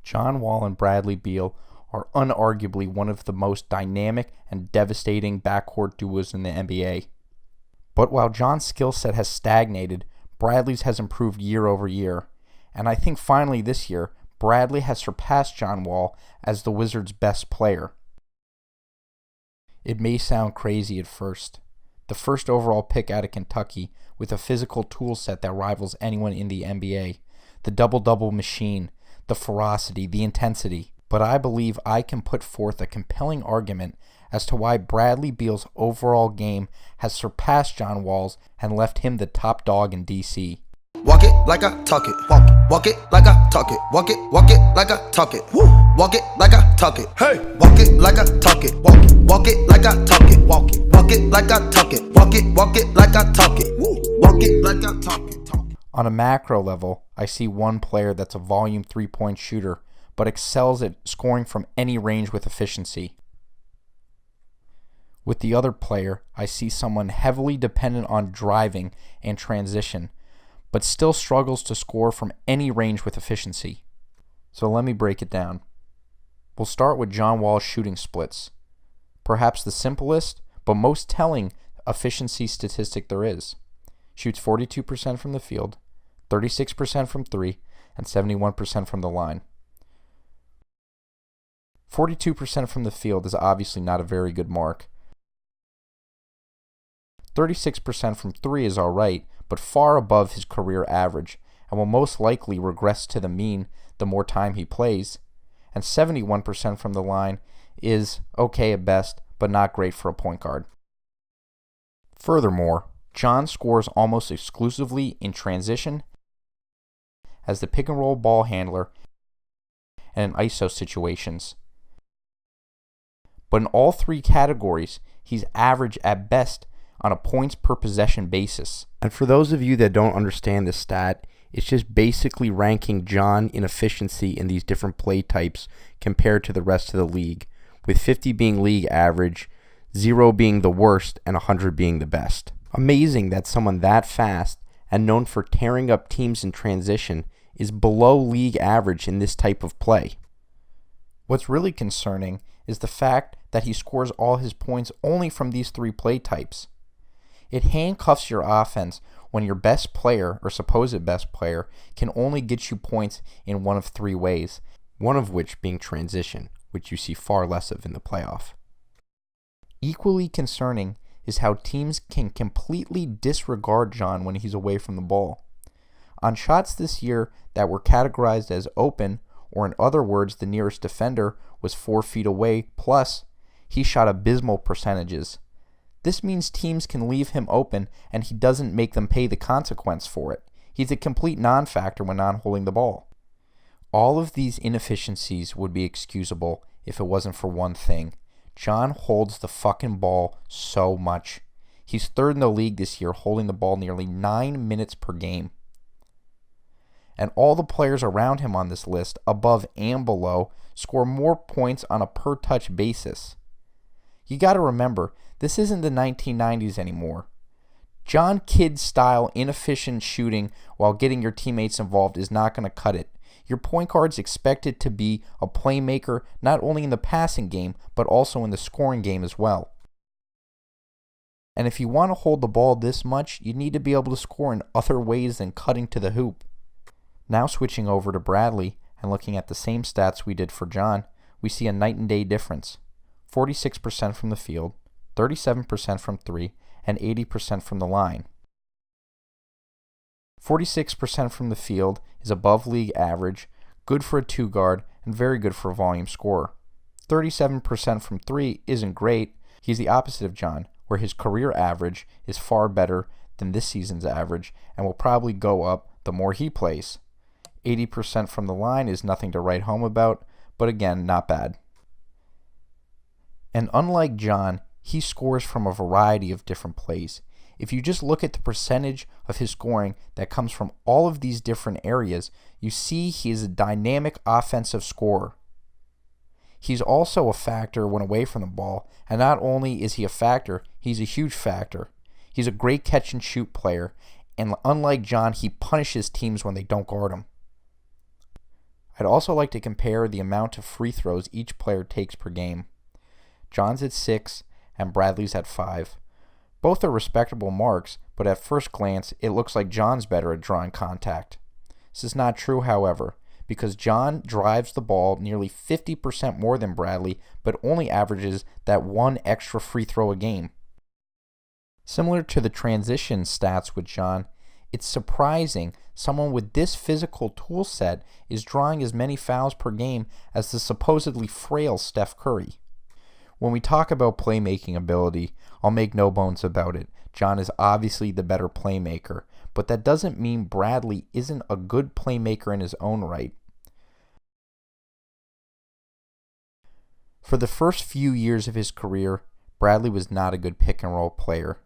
John Wall and Bradley Beal are unarguably one of the most dynamic and devastating backcourt duos in the NBA. But while John's skill set has stagnated, Bradley's has improved year over year, and I think finally this year, Bradley has surpassed John Wall as the Wizards' best player. It may sound crazy at first. The first overall pick out of Kentucky with a physical tool set that rivals anyone in the NBA, the double-double machine, the ferocity, the intensity. But I believe I can put forth a compelling argument as to why Bradley Beal's overall game has surpassed John Wall's and left him the top dog in DC. Walk it like I talk it. Walk it like I talk it. Walk it like I talk it. Walk it like I talk it. Hey, walk it like I talk it. Walk it like I talk it. Walk it like I talk it. Walk it like I talk it. Walk it like I talk it. On a macro level, I see one player that's a volume three-point shooter, but excels at scoring from any range with efficiency. With the other player, I see someone heavily dependent on driving and transition, but still struggles to score from any range with efficiency. So let me break it down. We'll start with John Wall's shooting splits. Perhaps the simplest, but most telling efficiency statistic there is. Shoots 42% from the field, 36% from three, and 71% from the line. 42% from the field is obviously not a very good mark. 36% from three is alright, but far above his career average, and will most likely regress to the mean the more time he plays. And 71% from the line is okay at best, but not great for a point guard. Furthermore, John scores almost exclusively in transition, as the pick and roll ball handler, and in ISO situations. But in all three categories, he's average at best on a points per possession basis. And for those of you that don't understand this stat, it's just basically ranking John in efficiency in these different play types compared to the rest of the league, with 50 being league average, 0 being the worst, and 100 being the best. Amazing that someone that fast and known for tearing up teams in transition is below league average in this type of play. What's really concerning is the fact that he scores all his points only from these three play types. It handcuffs your offense when your best player, or supposed best player, can only get you points in one of three ways, one of which being transition, which you see far less of in the playoff. Equally concerning is how teams can completely disregard John when he's away from the ball. On shots this year that were categorized as open, or in other words, the nearest defender was 4 feet away, plus he shot abysmal percentages. This means teams can leave him open and he doesn't make them pay the consequence for it. He's a complete non-factor when not holding the ball. All of these inefficiencies would be excusable if it wasn't for one thing. John holds the fucking ball so much. He's third in the league this year, holding the ball nearly 9 minutes per game. And all the players around him on this list, above and below, score more points on a per-touch basis. You gotta remember, this isn't the 1990s anymore. John Kidd-style inefficient shooting while getting your teammates involved is not gonna cut it. Your point guard's expected to be a playmaker not only in the passing game, but also in the scoring game as well. And if you want to hold the ball this much, you need to be able to score in other ways than cutting to the hoop. Now switching over to Bradley and looking at the same stats we did for John, we see a night and day difference. 46% from the field, 37% from three, and 80% from the line. 46% from the field is above league average, good for a two guard, and very good for a volume scorer. 37% from three isn't great. He's the opposite of John, where his career average is far better than this season's average and will probably go up the more he plays. 80% from the line is nothing to write home about, but again, not bad. And unlike John, he scores from a variety of different plays. If you just look at the percentage of his scoring that comes from all of these different areas, you see he is a dynamic offensive scorer. He's also a factor when away from the ball, and not only is he a factor, he's a huge factor. He's a great catch and shoot player, and unlike John, he punishes teams when they don't guard him. I'd also like to compare the amount of free throws each player takes per game. John's at 6 and Bradley's at 5. Both are respectable marks, but at first glance, it looks like John's better at drawing contact. This is not true, however, because John drives the ball nearly 50% more than Bradley, but only averages that one extra free throw a game. Similar to the transition stats with John, it's surprising someone with this physical tool set is drawing as many fouls per game as the supposedly frail Steph Curry. When we talk about playmaking ability, I'll make no bones about it. John is obviously the better playmaker, but that doesn't mean Bradley isn't a good playmaker in his own right. For the first few years of his career, Bradley was not a good pick and roll player.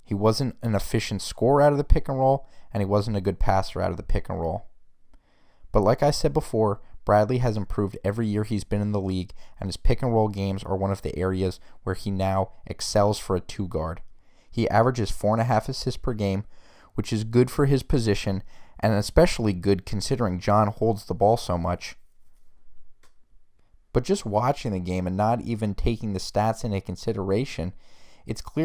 He wasn't an efficient scorer out of the pick and roll, and he wasn't a good passer out of the pick and roll. But like I said before, Bradley has improved every year he's been in the league, and his pick and roll games are one of the areas where he now excels for a 2-guard. He averages 4.5 assists per game, which is good for his position, and especially good considering John holds the ball so much. But just watching the game and not even taking the stats into consideration, it's clear